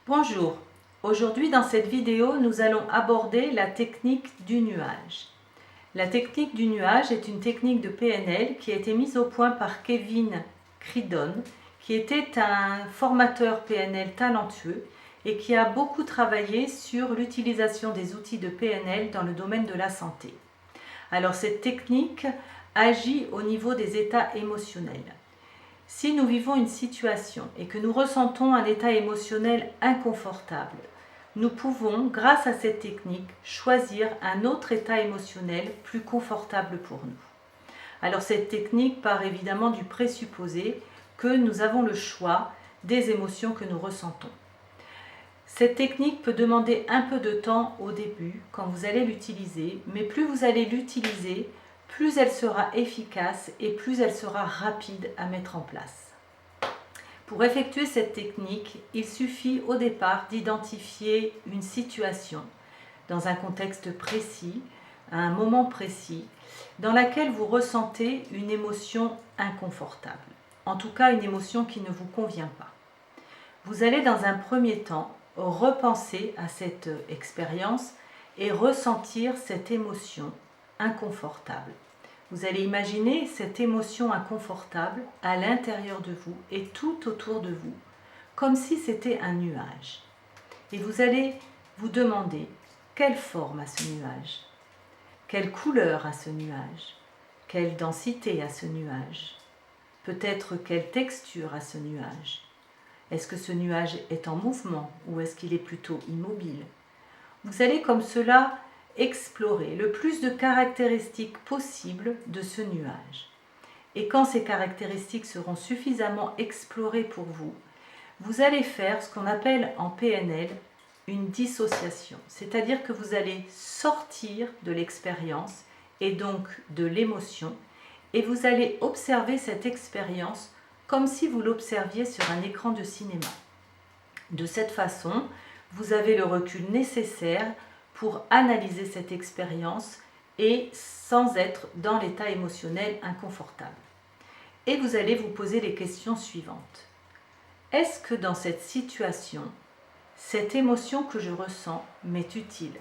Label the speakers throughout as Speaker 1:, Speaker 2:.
Speaker 1: Bonjour, aujourd'hui dans cette vidéo nous allons aborder la technique du nuage. La technique du nuage est une technique de PNL qui a été mise au point par Kevin Creedon, qui était un formateur PNL talentueux et qui a beaucoup travaillé sur l'utilisation des outils de PNL dans le domaine de la santé. Alors cette technique agit au niveau des états émotionnels. Si nous vivons une situation et que nous ressentons un état émotionnel inconfortable, nous pouvons, grâce à cette technique, choisir un autre état émotionnel plus confortable pour nous. Alors cette technique part évidemment du présupposé que nous avons le choix des émotions que nous ressentons. Cette technique peut demander un peu de temps au début quand vous allez l'utiliser, mais plus vous allez l'utiliser, plus elle sera efficace et plus elle sera rapide à mettre en place. Pour effectuer cette technique, il suffit au départ d'identifier une situation dans un contexte précis, à un moment précis, dans laquelle vous ressentez une émotion inconfortable, en tout cas une émotion qui ne vous convient pas. Vous allez dans un premier temps repenser à cette expérience et ressentir cette émotion inconfortable. Vous allez imaginer cette émotion inconfortable à l'intérieur de vous et tout autour de vous, comme si c'était un nuage. Et vous allez vous demander quelle forme a ce nuage, quelle couleur a ce nuage, quelle densité a ce nuage, peut-être quelle texture a ce nuage. Est-ce que ce nuage est en mouvement ou est-ce qu'il est plutôt immobile? Vous allez comme cela explorer le plus de caractéristiques possibles de ce nuage. Et quand ces caractéristiques seront suffisamment explorées pour vous, vous allez faire ce qu'on appelle en PNL une dissociation. C'est-à-dire que vous allez sortir de l'expérience et donc de l'émotion et vous allez observer cette expérience comme si vous l'observiez sur un écran de cinéma. De cette façon, vous avez le recul nécessaire pour analyser cette expérience et sans être dans l'état émotionnel inconfortable. Et vous allez vous poser les questions suivantes. Est-ce que dans cette situation, cette émotion que je ressens m'est utile?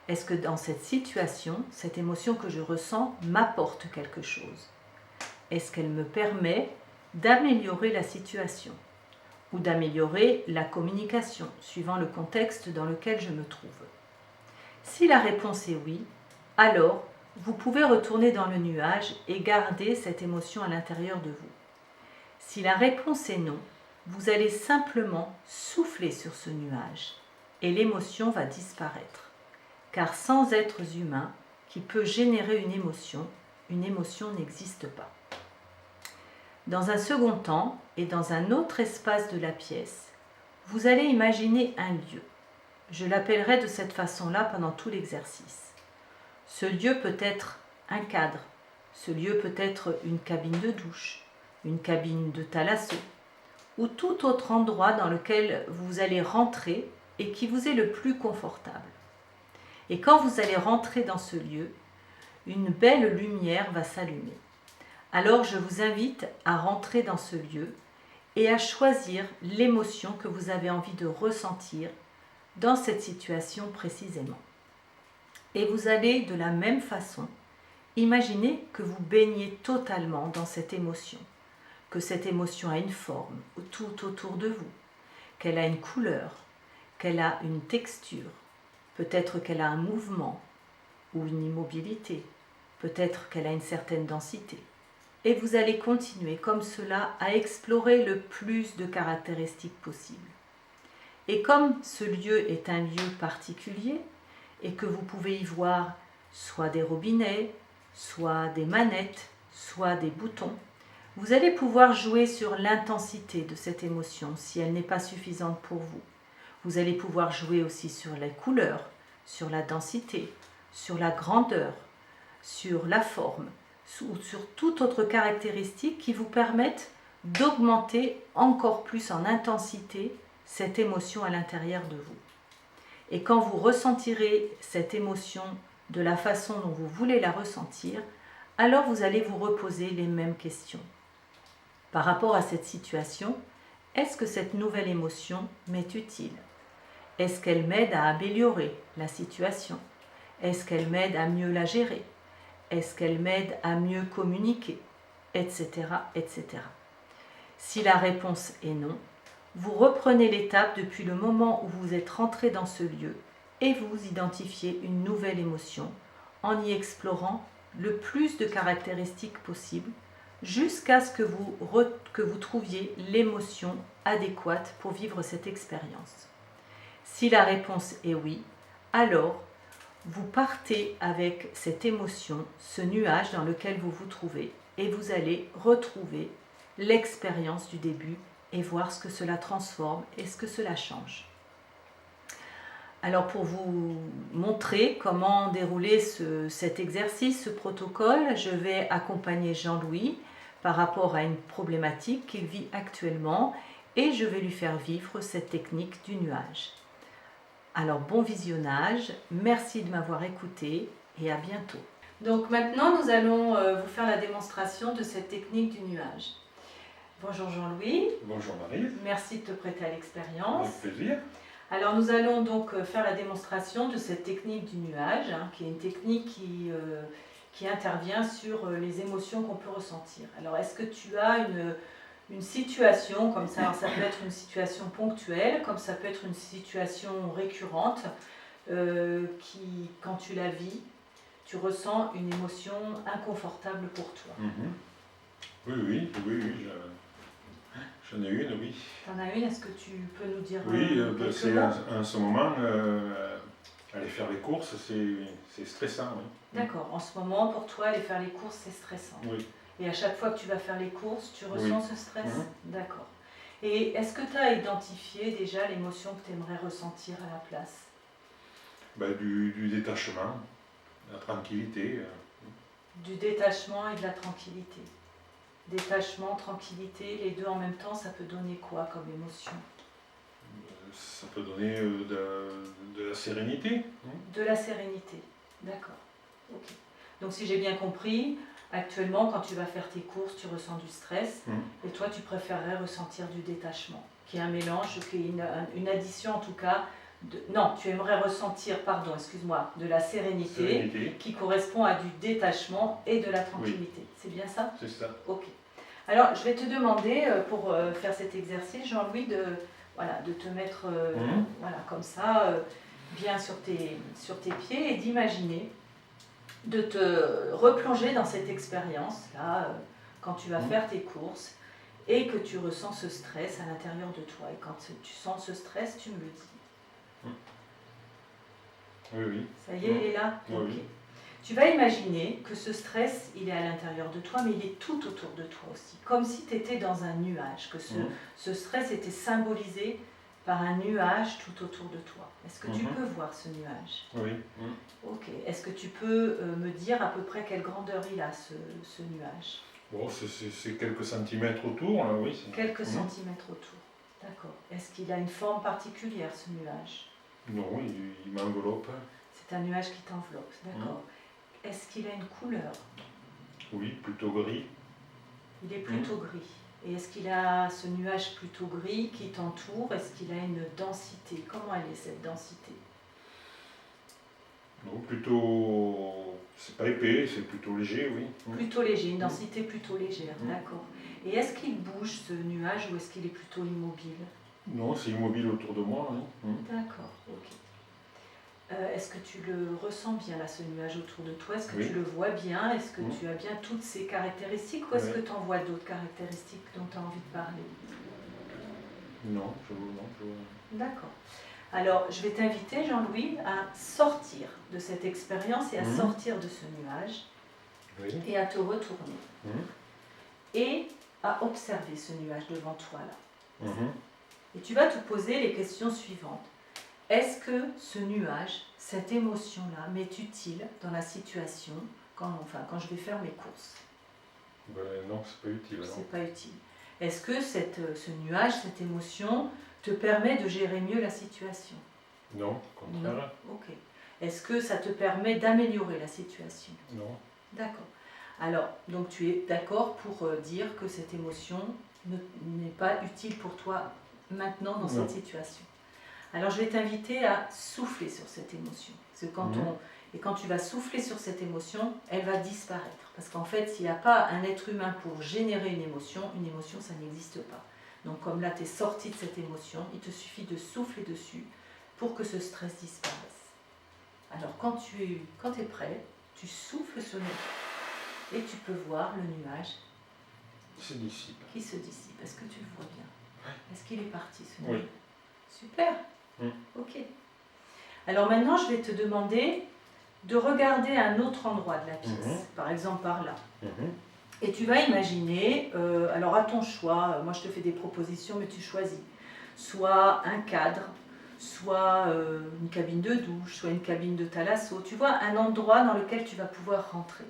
Speaker 1: Est-ce que dans cette situation, cette émotion que je ressens m'apporte quelque chose? Est-ce qu'elle me permet d'améliorer la situation ou d'améliorer la communication, suivant le contexte dans lequel je me trouve? Si la réponse est oui, alors vous pouvez retourner dans le nuage et garder cette émotion à l'intérieur de vous. Si la réponse est non, vous allez simplement souffler sur ce nuage et l'émotion va disparaître. Car sans êtres humains qui peut générer une émotion n'existe pas. Dans un second temps et dans un autre espace de la pièce, vous allez imaginer un lieu. Je l'appellerai de cette façon-là pendant tout l'exercice. Ce lieu peut être un cadre, ce lieu peut être une cabine de douche, une cabine de thalasso, ou tout autre endroit dans lequel vous allez rentrer et qui vous est le plus confortable. Et quand vous allez rentrer dans ce lieu, une belle lumière va s'allumer. Alors je vous invite à rentrer dans ce lieu et à choisir l'émotion que vous avez envie de ressentir dans cette situation précisément. Et vous allez de la même façon imaginer que vous baignez totalement dans cette émotion, que cette émotion a une forme tout autour de vous, qu'elle a une couleur, qu'elle a une texture, peut-être qu'elle a un mouvement ou une immobilité, peut-être qu'elle a une certaine densité. Et vous allez continuer comme cela à explorer le plus de caractéristiques possibles. Et comme ce lieu est un lieu particulier et que vous pouvez y voir soit des robinets, soit des manettes, soit des boutons, vous allez pouvoir jouer sur l'intensité de cette émotion si elle n'est pas suffisante pour vous. Vous allez pouvoir jouer aussi sur les couleurs, sur la densité, sur la grandeur, sur la forme, ou sur toute autre caractéristique qui vous permettent d'augmenter encore plus en intensité cette émotion à l'intérieur de vous. Et quand vous ressentirez cette émotion de la façon dont vous voulez la ressentir, alors vous allez vous reposer les mêmes questions. Par rapport à cette situation, Est-ce que cette nouvelle émotion m'est utile? Est-ce qu'elle m'aide à améliorer la situation? Est-ce qu'elle m'aide à mieux la gérer? Est-ce qu'elle m'aide à mieux communiquer? Etc. etc. Si la réponse est non, vous reprenez l'étape depuis le moment où vous êtes rentré dans ce lieu et vous identifiez une nouvelle émotion en y explorant le plus de caractéristiques possibles jusqu'à ce que vous trouviez l'émotion adéquate pour vivre cette expérience. Si la réponse est oui, alors vous partez avec cette émotion, ce nuage dans lequel vous vous trouvez, et vous allez retrouver l'expérience du début et voir ce que cela transforme et ce que cela change. Alors pour vous montrer comment dérouler cet exercice, ce protocole, je vais accompagner Jean-Louis par rapport à une problématique qu'il vit actuellement et je vais lui faire vivre cette technique du nuage. Alors bon visionnage, merci de m'avoir écouté et à bientôt. Donc maintenant nous allons vous faire la démonstration de cette technique du nuage. Bonjour Jean-Louis.
Speaker 2: Bonjour Marie.
Speaker 1: Merci de te prêter à l'expérience.
Speaker 2: Avec plaisir.
Speaker 1: Alors nous allons donc faire la démonstration de cette technique du nuage, qui est une technique qui intervient sur les émotions qu'on peut ressentir. Alors est-ce que tu as une situation comme ça? Alors, ça peut être une situation ponctuelle, comme ça peut être une situation récurrente, qui, quand tu la vis, tu ressens une émotion inconfortable pour toi.
Speaker 2: Oui, j'en ai une, oui.
Speaker 1: T'en as une, est-ce que tu peux nous dire
Speaker 2: Oui,
Speaker 1: quelques mots?
Speaker 2: en ce moment, aller faire les courses, c'est stressant. Oui.
Speaker 1: D'accord, en ce moment, pour toi, aller faire les courses, c'est stressant.
Speaker 2: Oui.
Speaker 1: Et à chaque fois que tu vas faire les courses, tu ressens ce stress? D'accord. Et est-ce que tu as identifié déjà l'émotion que tu aimerais ressentir à la place?
Speaker 2: Du détachement, la tranquillité.
Speaker 1: Du détachement et de la tranquillité. Détachement, tranquillité, les deux en même temps, ça peut donner quoi comme émotion?
Speaker 2: Ça peut donner de la sérénité.
Speaker 1: De la sérénité, d'accord. Ok. Donc si j'ai bien compris, actuellement quand tu vas faire tes courses, tu ressens du stress, et toi tu préférerais ressentir du détachement, qui est un mélange, qui est une addition en tout cas. Non, tu aimerais ressentir, pardon, excuse-moi, de la sérénité, qui correspond à du détachement et de la tranquillité. Oui. C'est bien ça?
Speaker 2: C'est ça.
Speaker 1: Ok. Alors, je vais te demander, pour faire cet exercice, Jean-Louis, de te mettre comme ça, bien sur tes pieds, et d'imaginer, de te replonger dans cette expérience-là, quand tu vas faire tes courses, et que tu ressens ce stress à l'intérieur de toi. Et quand tu sens ce stress, tu me le dis.
Speaker 2: Oui.
Speaker 1: Ça y est, il est là?
Speaker 2: Oui.
Speaker 1: Ok. Tu vas imaginer que ce stress, il est à l'intérieur de toi, mais il est tout autour de toi aussi. Comme si tu étais dans un nuage, que ce stress était symbolisé par un nuage tout autour de toi. Est-ce que tu peux voir ce nuage?
Speaker 2: Oui.
Speaker 1: Ok. Est-ce que tu peux me dire à peu près quelle grandeur il a, ce nuage?
Speaker 2: Bon, c'est quelques centimètres autour, là, oui.
Speaker 1: Quelques centimètres autour. D'accord. Est-ce qu'il a une forme particulière, ce nuage?
Speaker 2: Non, il m'enveloppe.
Speaker 1: C'est un nuage qui t'enveloppe, d'accord. Est-ce qu'il a une couleur?
Speaker 2: Oui, plutôt gris.
Speaker 1: Il est plutôt gris. Et est-ce qu'il a ce nuage plutôt gris qui t'entoure? Est-ce qu'il a une densité? Comment elle est, cette densité?
Speaker 2: Non, plutôt... C'est pas épais, c'est plutôt léger, oui.
Speaker 1: Plutôt léger, une densité plutôt légère, d'accord. Et est-ce qu'il bouge, ce nuage, ou est-ce qu'il est plutôt immobile?
Speaker 2: Non, c'est immobile autour de moi.
Speaker 1: D'accord, ok. Est-ce que tu le ressens bien, là, ce nuage autour de toi? Est-ce que tu le vois bien? Est-ce que tu as bien toutes ces caractéristiques? Ou est-ce que tu en vois d'autres caractéristiques dont tu as envie de parler?
Speaker 2: Non, je vois.
Speaker 1: D'accord. Alors, je vais t'inviter, Jean-Louis, à sortir de cette expérience et à sortir de ce nuage et à te retourner et à observer ce nuage devant toi, là. Et tu vas te poser les questions suivantes. Est-ce que ce nuage, cette émotion-là, m'est utile dans la situation quand je vais faire mes courses?
Speaker 2: Non, c'est pas utile.
Speaker 1: C'est pas utile. Est-ce que ce nuage, cette émotion, te permet de gérer mieux la situation?
Speaker 2: Non, au contraire.
Speaker 1: Non. Ok. Est-ce que ça te permet d'améliorer la situation?
Speaker 2: Non.
Speaker 1: D'accord. Alors, donc tu es d'accord pour dire que cette émotion n'est pas utile pour toi maintenant dans
Speaker 2: Non.
Speaker 1: cette situation. Alors je vais t'inviter à souffler sur cette émotion. Parce que quand tu vas souffler sur cette émotion, elle va disparaître. Parce qu'en fait, s'il n'y a pas un être humain pour générer une émotion, ça n'existe pas. Donc comme là, tu es sorti de cette émotion, il te suffit de souffler dessus pour que ce stress disparaisse. Alors quand tu es prêt, tu souffles sur le et tu peux voir le nuage
Speaker 2: C'est dissipe.
Speaker 1: qui se dissipe. Est-ce que tu le vois bien?
Speaker 2: Ouais.
Speaker 1: Est-ce qu'il est parti ce
Speaker 2: Oui.
Speaker 1: nuage? Super.
Speaker 2: Mm.
Speaker 1: Ok. Alors maintenant, je vais te demander de regarder un autre endroit de la pièce, par exemple par là. Et tu vas imaginer, alors à ton choix, moi je te fais des propositions, mais tu choisis. Soit un cadre, soit une cabine de douche, soit une cabine de thalasso. Tu vois, un endroit dans lequel tu vas pouvoir rentrer.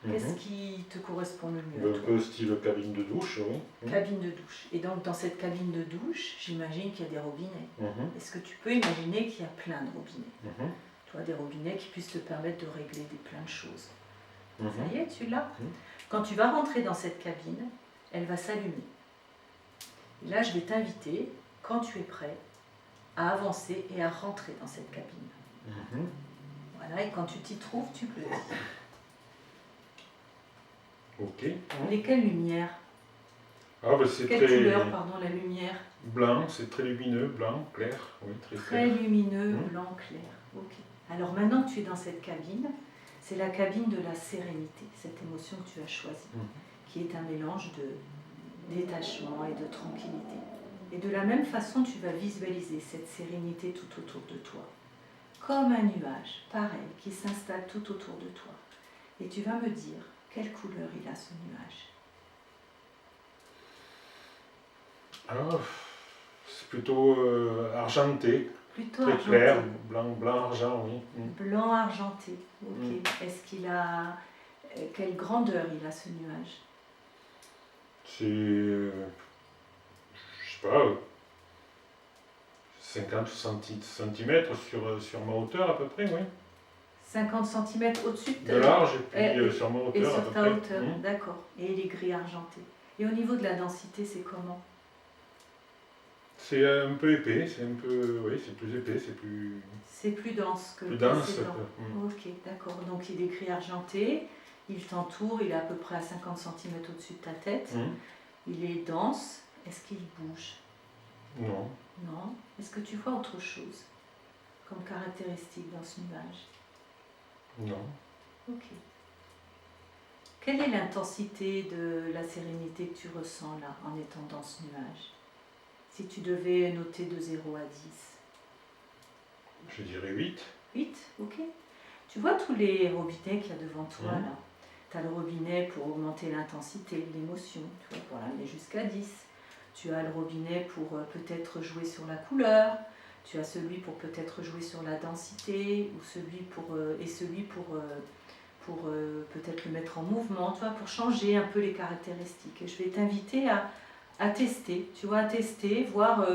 Speaker 1: Qu'est-ce qui te correspond le mieux à
Speaker 2: Un
Speaker 1: toi?
Speaker 2: peu style cabine de douche, oui.
Speaker 1: Cabine de douche. Et donc dans cette cabine de douche, j'imagine qu'il y a des robinets. Est-ce que tu peux imaginer qu'il y a plein de robinets? Toi, des robinets qui puissent te permettre de régler plein de choses. Ça y est, tu l'as. Quand tu vas rentrer dans cette cabine, elle va s'allumer. Et là, je vais t'inviter, quand tu es prêt, à avancer et à rentrer dans cette cabine. Voilà, et quand tu t'y trouves, tu peux.
Speaker 2: Ok.
Speaker 1: Lesquelles lumières?
Speaker 2: Ah, bah, c'est
Speaker 1: Quelle
Speaker 2: très
Speaker 1: couleur, pardon, la lumière?
Speaker 2: blanc, c'est très lumineux, blanc, clair. Oui, très
Speaker 1: Très
Speaker 2: clair.
Speaker 1: lumineux, blanc, clair. Ok. Alors maintenant que tu es dans cette cabine, c'est la cabine de la sérénité, cette émotion que tu as choisie, qui est un mélange de détachement et de tranquillité. Et de la même façon, tu vas visualiser cette sérénité tout autour de toi, comme un nuage, pareil, qui s'installe tout autour de toi. Et tu vas me dire quelle couleur il a ce nuage.
Speaker 2: Ah, c'est plutôt argenté,
Speaker 1: Plutôt
Speaker 2: très
Speaker 1: argenté.
Speaker 2: clair, blanc, argent, oui.
Speaker 1: Blanc argenté, ok. Est-ce qu'il a... quelle grandeur il a ce nuage?
Speaker 2: C'est, je sais pas, 50 centimètres sur ma hauteur à peu près, oui.
Speaker 1: 50 cm au-dessus
Speaker 2: De large et puis sur ma
Speaker 1: et
Speaker 2: hauteur à
Speaker 1: sur
Speaker 2: peu
Speaker 1: ta
Speaker 2: près.
Speaker 1: hauteur, d'accord. Et il est gris argenté. Et au niveau de la densité, c'est comment?
Speaker 2: C'est un peu épais, c'est un peu, oui, c'est plus épais, c'est plus...
Speaker 1: C'est plus dense que
Speaker 2: Plus
Speaker 1: le
Speaker 2: dense.
Speaker 1: précédent. Ok, d'accord. Donc il est gris argenté, il t'entoure, il est à peu près à 50 cm au-dessus de ta tête. Il est dense. Est-ce qu'il bouge?
Speaker 2: Non.
Speaker 1: Non. Est-ce que tu vois autre chose comme caractéristique dans ce nuage?
Speaker 2: Non.
Speaker 1: Ok. Quelle est l'intensité de la sérénité que tu ressens là en étant dans ce nuage? Si tu devais noter de 0 à 10.
Speaker 2: Je dirais 8.
Speaker 1: 8, ok. Tu vois tous les robinets qu'il y a devant toi là. Tu as le robinet pour augmenter l'intensité de l'émotion, tu vois, pour l'amener jusqu'à 10. Tu as le robinet pour peut-être jouer sur la couleur. Tu as celui pour peut-être jouer sur la densité, ou celui pour peut-être le mettre en mouvement, tu vois, pour changer un peu les caractéristiques. Et je vais t'inviter à tester, tu vois, à tester, voir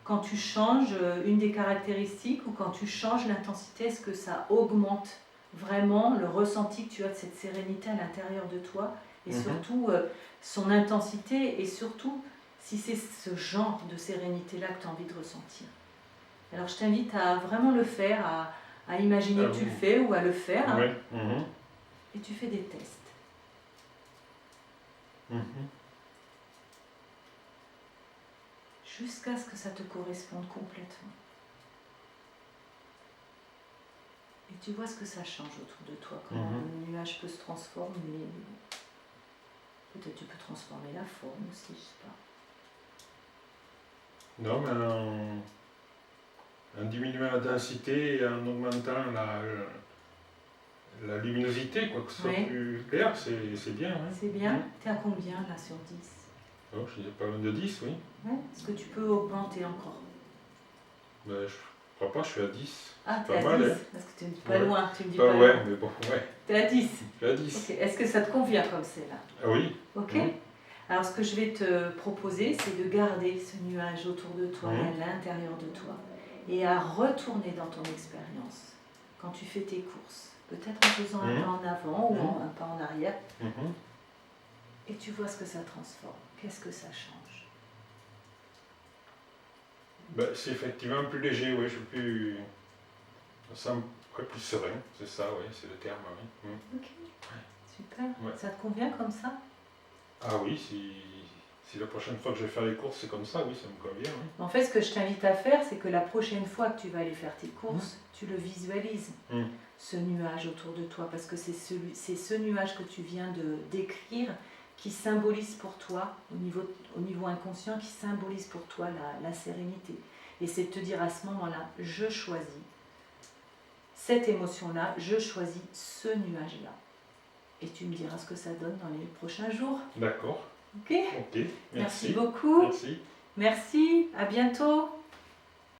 Speaker 1: quand tu changes une des caractéristiques ou quand tu changes l'intensité, est-ce que ça augmente vraiment le ressenti que tu as de cette sérénité à l'intérieur de toi, et surtout son intensité, et surtout si c'est ce genre de sérénité-là que tu as envie de ressentir. Alors je t'invite à vraiment le faire, à imaginer que tu le fais ou à le faire,
Speaker 2: Oui.
Speaker 1: et tu fais des tests. Jusqu'à ce que ça te corresponde complètement. Et tu vois ce que ça change autour de toi, comment le nuage peut se transformer. Peut-être tu peux transformer la forme aussi, je sais pas.
Speaker 2: Non, mais en diminuant la densité et en augmentant la luminosité, quoi, que ce soit plus clair, c'est bien. Hein.
Speaker 1: C'est bien. Tu es à combien là sur 10?
Speaker 2: Oh, je dirais pas loin de 10, oui.
Speaker 1: Ouais. Est-ce que tu peux augmenter encore?
Speaker 2: Ben, je crois pas, je suis à 10.
Speaker 1: Ah,
Speaker 2: tu
Speaker 1: es à 10,
Speaker 2: hein.
Speaker 1: parce que tu me dis pas loin, tu me dis
Speaker 2: pas
Speaker 1: pas
Speaker 2: loin.
Speaker 1: loin.
Speaker 2: Mais bon, ouais.
Speaker 1: Tu es à 10.
Speaker 2: Je suis à 10.
Speaker 1: Okay. Est-ce que ça te convient comme c'est là?
Speaker 2: Ah oui.
Speaker 1: Ok. Alors ce que je vais te proposer, c'est de garder ce nuage autour de toi et à l'intérieur de toi, et à retourner dans ton expérience quand tu fais tes courses, peut-être en faisant un pas en avant ou un pas en arrière. Et tu vois ce que ça transforme. Qu'est-ce que ça change?
Speaker 2: Ben, c'est effectivement plus léger, oui, je suis plus. Ça me ouais, plus serein, c'est ça, oui, c'est le terme, oui.
Speaker 1: Ok, super.
Speaker 2: Ouais.
Speaker 1: Ça te convient comme ça?
Speaker 2: Ah oui, si la prochaine fois que je vais faire les courses, c'est comme ça, oui, ça me convient, oui.
Speaker 1: En fait, ce que je t'invite à faire, c'est que la prochaine fois que tu vas aller faire tes courses, tu le visualises, ce nuage autour de toi, parce que c'est ce nuage que tu viens de décrire qui symbolise pour toi, au niveau inconscient, qui symbolise pour toi la sérénité. Et c'est de te dire à ce moment-là, je choisis cette émotion-là, je choisis ce nuage-là. Et tu me diras ce que ça donne dans les prochains jours.
Speaker 2: D'accord.
Speaker 1: Ok?
Speaker 2: Ok,
Speaker 1: Merci beaucoup.
Speaker 2: Merci.
Speaker 1: Merci, à bientôt.